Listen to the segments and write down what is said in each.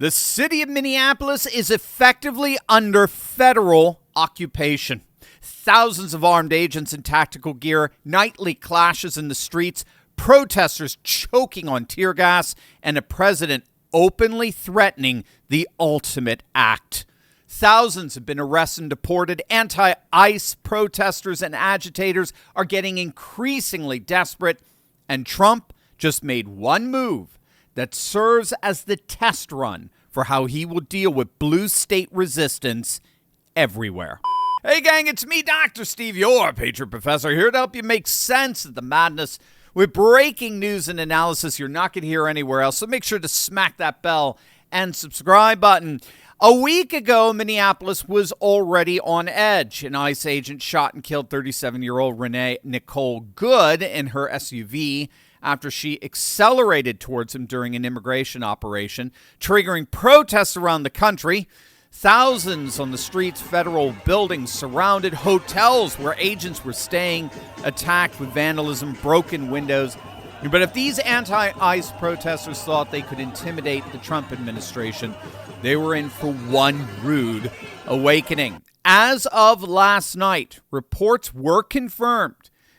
The city of Minneapolis is effectively under federal occupation. Thousands of armed agents in tactical gear, nightly clashes in the streets, protesters choking on tear gas, and a president openly threatening the ultimate act. Thousands have been arrested and deported. Anti-ICE protesters and agitators are getting increasingly desperate. And Trump just made one move that serves as the test run for how he will deal with blue state resistance everywhere. Hey gang, it's me, Dr. Steve, your Patriot Professor, here to help you make sense of the madness with breaking news and analysis you're not going to hear anywhere else. So make sure to smack that bell and subscribe button. A week ago, Minneapolis was already on edge. An ICE agent shot and killed 37-year-old Renee Nicole Good in her SUV after she accelerated towards him during an immigration operation, triggering protests around the country. Thousands on the streets, federal buildings surrounded, hotels where agents were staying, attacked with vandalism, broken windows. But if these anti-ICE protesters thought they could intimidate the Trump administration, they were in for one rude awakening. As of last night, reports were confirmed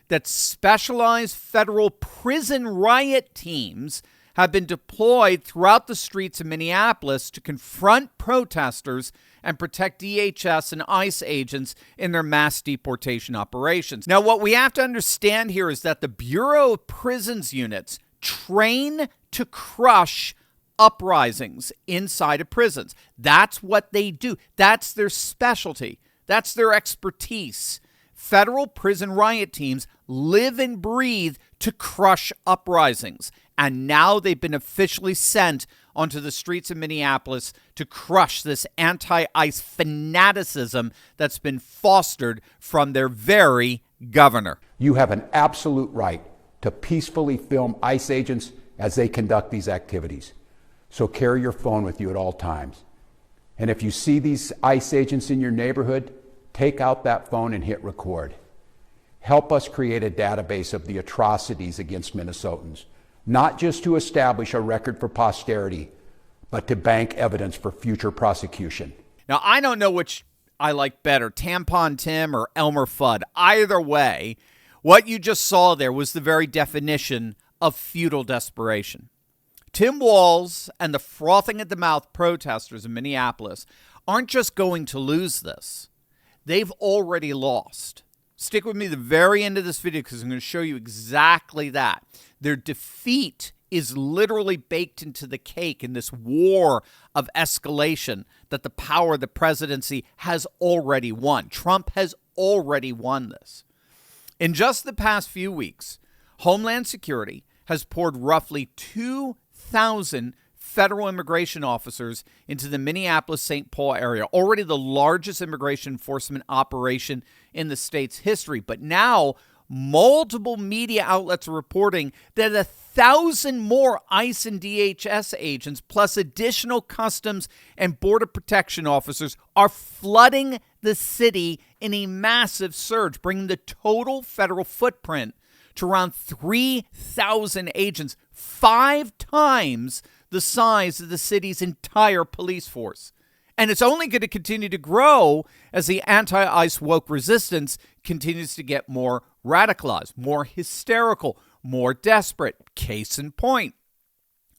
that specialized federal prison riot teams have been deployed throughout the streets of Minneapolis to confront protesters and protect DHS and ICE agents in their mass deportation operations. Now, what we have to understand here is that the Bureau of Prisons units train to crush uprisings inside of prisons. That's what they do. That's their specialty. That's their expertise. Federal prison riot teams live and breathe to crush uprisings. And now they've been officially sent onto the streets of Minneapolis to crush this anti-ICE fanaticism that's been fostered from their very governor. You have an absolute right to peacefully film ICE agents as they conduct these activities. So carry your phone with you at all times. And if you see these ICE agents in your neighborhood, take out that phone and hit record. Help us create a database of the atrocities against Minnesotans, not just to establish a record for posterity, but to bank evidence for future prosecution. Now, I don't know which I like better, Tampon Tim or Elmer Fudd. Either way, what you just saw there was the very definition of futile desperation. Tim Walz and the frothing at the mouth protesters in Minneapolis aren't just going to lose this. They've already lost. Stick with me to the very end of this video because I'm going to show you exactly that. Their defeat is literally baked into the cake in this war of escalation that the power of the presidency has already won. Trump has already won this. In just the past few weeks, Homeland Security has poured roughly 2,000 federal immigration officers into the Minneapolis-St. Paul area, already the largest immigration enforcement operation in the state's history. But now, multiple media outlets are reporting that 1,000 more ICE and DHS agents, plus additional Customs and Border Protection officers, are flooding the city in a massive surge, bringing the total federal footprint to around 3,000 agents, 5 times the size of the city's entire police force. And it's only going to continue to grow as the anti-ICE woke resistance continues to get more radicalized, more hysterical, more desperate. Case in point.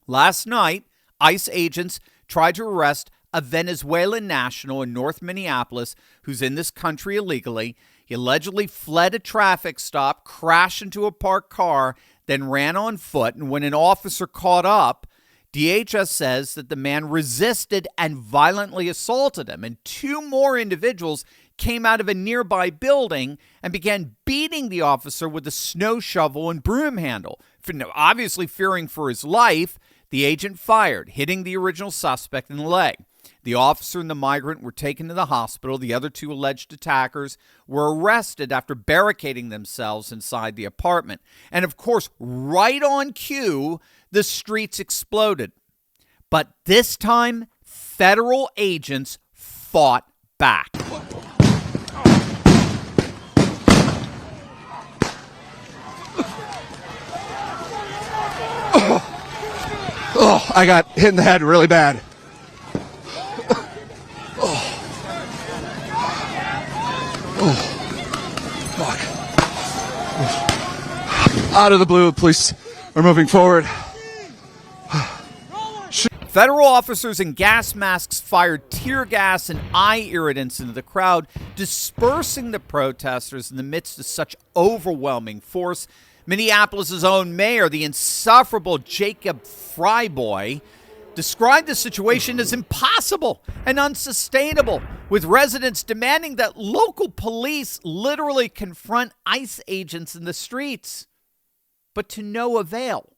Last night, ICE agents tried to arrest a Venezuelan national in North Minneapolis who's in this country illegally. He allegedly fled a traffic stop, crashed into a parked car, then ran on foot. And when an officer caught up, DHS says that the man resisted and violently assaulted him, and 2 more individuals came out of a nearby building and began beating the officer with a snow shovel and broom handle. Obviously fearing for his life, the agent fired, hitting the original suspect in the leg. The officer and the migrant were taken to the hospital. The other 2 alleged attackers were arrested after barricading themselves inside the apartment. And of course, right on cue, the streets exploded. But this time, federal agents fought back. I got hit in the head really bad. Fuck. Out of the blue, the police are moving forward. Federal officers in gas masks fired tear gas and eye irritants into the crowd, dispersing the protesters in the midst of such overwhelming force. Minneapolis' own mayor, the insufferable Jacob Fryboy, described the situation as impossible and unsustainable, with residents demanding that local police literally confront ICE agents in the streets. But to no avail.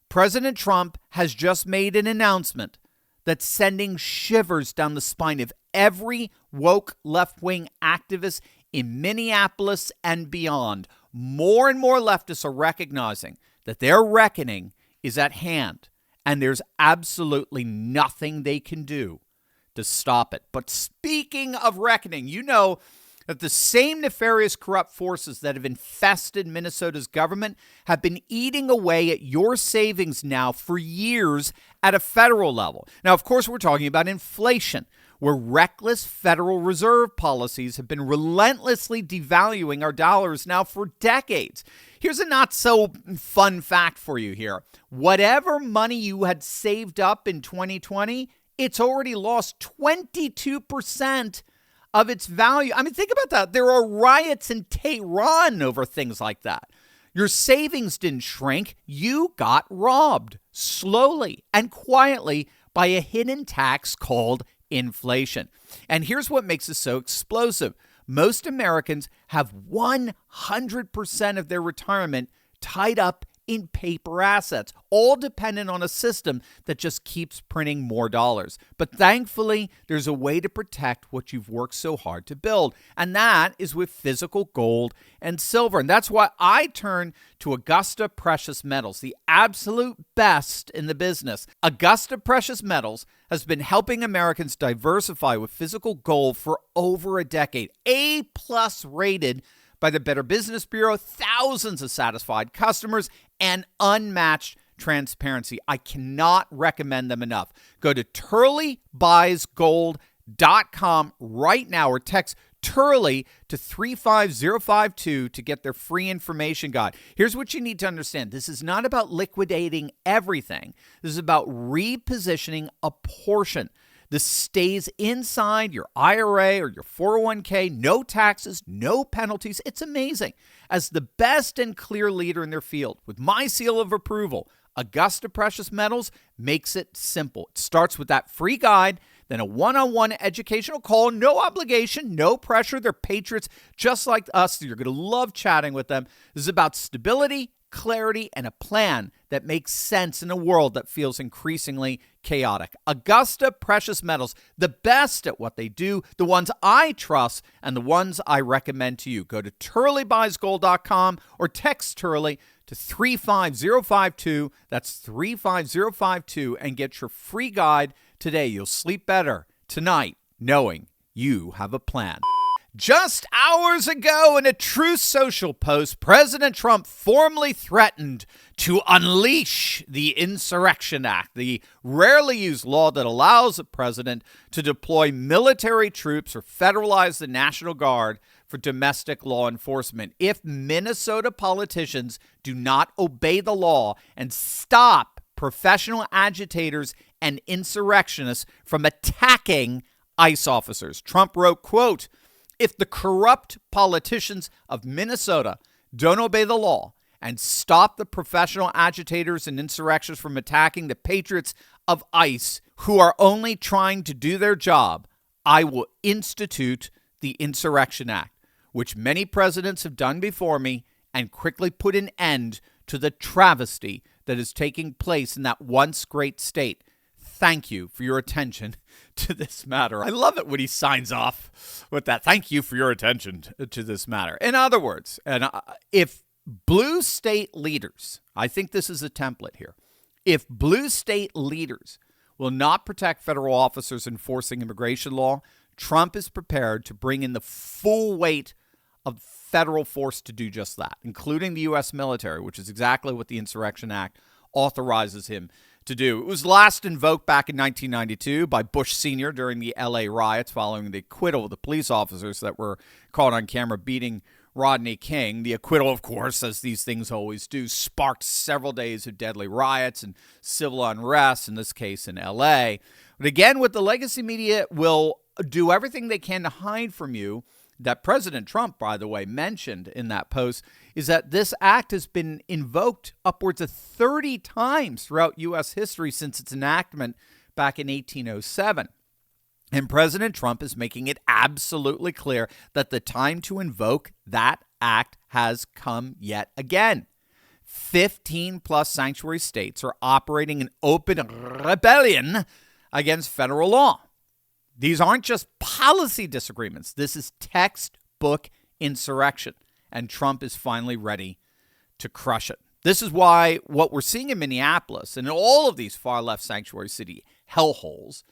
President Trump has just made an announcement that's sending shivers down the spine of every woke left-wing activist in Minneapolis and beyond. More and more leftists are recognizing that their reckoning is at hand, and there's absolutely nothing they can do to stop it. But speaking of reckoning, you know that the same nefarious corrupt forces that have infested Minnesota's government have been eating away at your savings now for years at a federal level. Now, of course, we're talking about inflation, where reckless Federal Reserve policies have been relentlessly devaluing our dollars now for decades. Here's a not so fun fact for you here. Whatever money you had saved up in 2020, it's already lost 22% of its value. I mean, think about that. There are riots in Tehran over things like that. Your savings didn't shrink. You got robbed slowly and quietly by a hidden tax called inflation. And here's what makes this so explosive. Most Americans have 100% of their retirement tied up in paper assets, all dependent on a system that just keeps printing more dollars. But thankfully, there's a way to protect what you've worked so hard to build, and that is with physical gold and silver. And that's why I turn to Augusta Precious Metals, the absolute best in the business. Augusta Precious Metals has been helping Americans diversify with physical gold for over a decade. A+ rated by the Better Business Bureau, thousands of satisfied customers, and unmatched transparency. I cannot recommend them enough. Go to turleybuysgold.com right now or text Turley to 35052 to get their free information guide. Here's what you need to understand. This is not about liquidating everything. This is about repositioning a portion. This stays inside your IRA or your 401k, no taxes, no penalties. It's amazing. As the best and clear leader in their field, with my seal of approval, Augusta Precious Metals makes it simple. It starts with that free guide, then a one-on-one educational call, no obligation, no pressure. They're patriots just like us. You're going to love chatting with them. This is about stability, clarity, and a plan that makes sense in a world that feels increasingly chaotic. Augusta Precious Metals, the best at what they do, the ones I trust, and the ones I recommend to you. Go to turleybuysgold.com or text Turley to 35052. That's 35052 and get your free guide today. You'll sleep better tonight knowing you have a plan. Just hours ago, in a Truth Social post, President Trump formally threatened to unleash the Insurrection Act, the rarely used law that allows a president to deploy military troops or federalize the National Guard for domestic law enforcement. If Minnesota politicians do not obey the law and stop professional agitators and insurrectionists from attacking ICE officers, Trump wrote, quote, "If the corrupt politicians of Minnesota don't obey the law and stop the professional agitators and insurrectionists from attacking the patriots of ICE who are only trying to do their job, I will institute the Insurrection Act, which many presidents have done before me, and quickly put an end to the travesty that is taking place in that once great state. Thank you for your attention to this matter." I love it when he signs off with that. Thank you for your attention to this matter. In other words, and if blue state leaders, I think this is a template here, if blue state leaders will not protect federal officers enforcing immigration law, Trump is prepared to bring in the full weight of federal force to do just that, including the U.S. military, which is exactly what the Insurrection Act authorizes him to do. It was last invoked back in 1992 by Bush Sr. during the LA riots following the acquittal of the police officers that were caught on camera beating Rodney King. The acquittal, of course, as these things always do, sparked several days of deadly riots and civil unrest, in this case in LA. But again, what the legacy media will do everything they can to hide from you, that President Trump, by the way, mentioned in that post, is that this act has been invoked upwards of 30 times throughout U.S. history since its enactment back in 1807. And President Trump is making it absolutely clear that the time to invoke that act has come yet again. 15 plus sanctuary states are operating in open rebellion against federal law. These aren't just policy disagreements. This is textbook insurrection, and Trump is finally ready to crush it. This is why what we're seeing in Minneapolis and in all of these far-left sanctuary city hellholes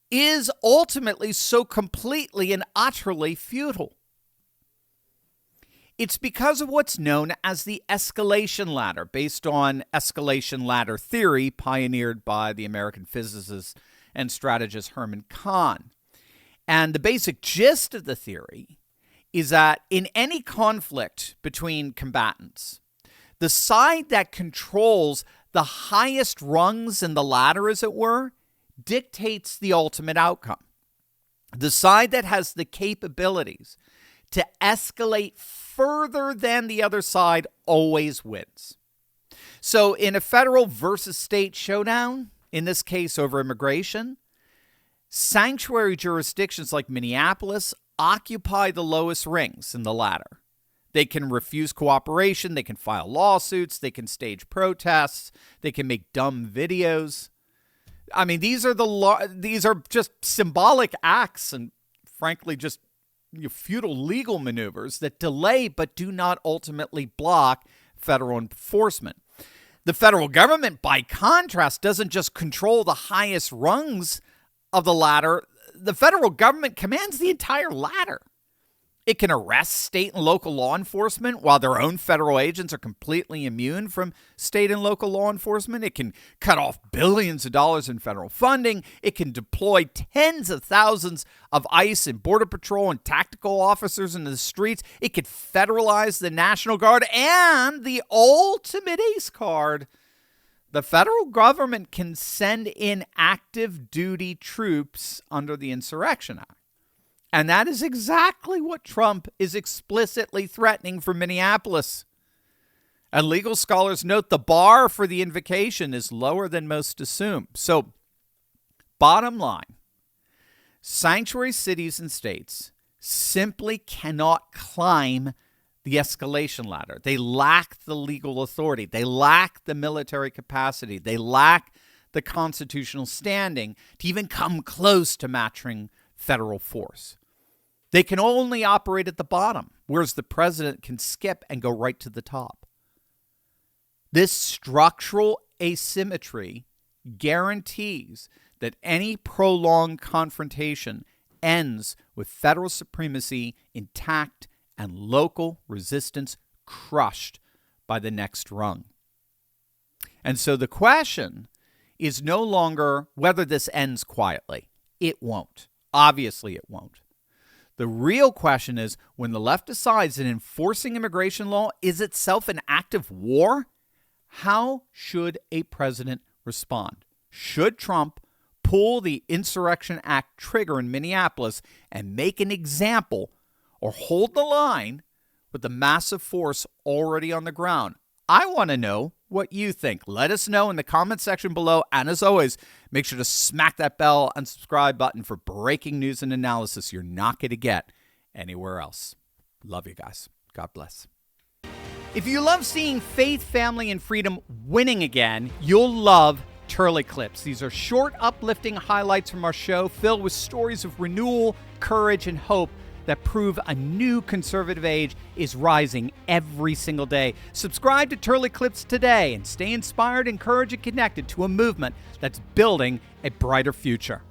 is ultimately so completely and utterly futile. It's because of what's known as the escalation ladder, based on escalation ladder theory pioneered by the American physicist and strategist Herman Kahn. And the basic gist of the theory is that in any conflict between combatants, the side that controls the highest rungs in the ladder, as it were, dictates the ultimate outcome. The side that has the capabilities to escalate further than the other side always wins. So in a federal versus state showdown, in this case over immigration, sanctuary jurisdictions like Minneapolis occupy the lowest rings in the ladder. They can refuse cooperation, they can file lawsuits, they can stage protests, they can make dumb videos. I mean, these are just symbolic acts and, frankly, just futile legal maneuvers that delay but do not ultimately block federal enforcement. The federal government, by contrast, doesn't just control the highest rungs of the ladder. The federal government commands the entire ladder. It can arrest state and local law enforcement while their own federal agents are completely immune from state and local law enforcement. It can cut off billions of dollars in federal funding. It can deploy tens of thousands of ICE and Border Patrol and tactical officers into the streets. It could federalize the National Guard, and the ultimate ace card, the federal government can send in active duty troops under the Insurrection Act. And that is exactly what Trump is explicitly threatening for Minneapolis. And legal scholars note the bar for the invocation is lower than most assume. So, bottom line, sanctuary cities and states simply cannot climb the escalation ladder. They lack the legal authority. They lack the military capacity. They lack the constitutional standing to even come close to matching federal force. They can only operate at the bottom, whereas the president can skip and go right to the top. This structural asymmetry guarantees that any prolonged confrontation ends with federal supremacy intact and local resistance crushed by the next rung. And so the question is no longer whether this ends quietly. It won't. Obviously, it won't. The real question is, when the left decides that enforcing immigration law is itself an act of war, how should a president respond? Should Trump pull the Insurrection Act trigger in Minneapolis and make an example, or hold the line with the massive force already on the ground? I want to know what you think. Let us know in the comment section below. And as always, make sure to smack that bell and subscribe button for breaking news and analysis you're not going to get anywhere else. Love you guys. God bless. If you love seeing faith, family, and freedom winning again, you'll love Turley Clips. These are short, uplifting highlights from our show filled with stories of renewal, courage, and hope that prove a new conservative age is rising every single day. Subscribe to Turley Clips today and stay inspired, encouraged, and connected to a movement that's building a brighter future.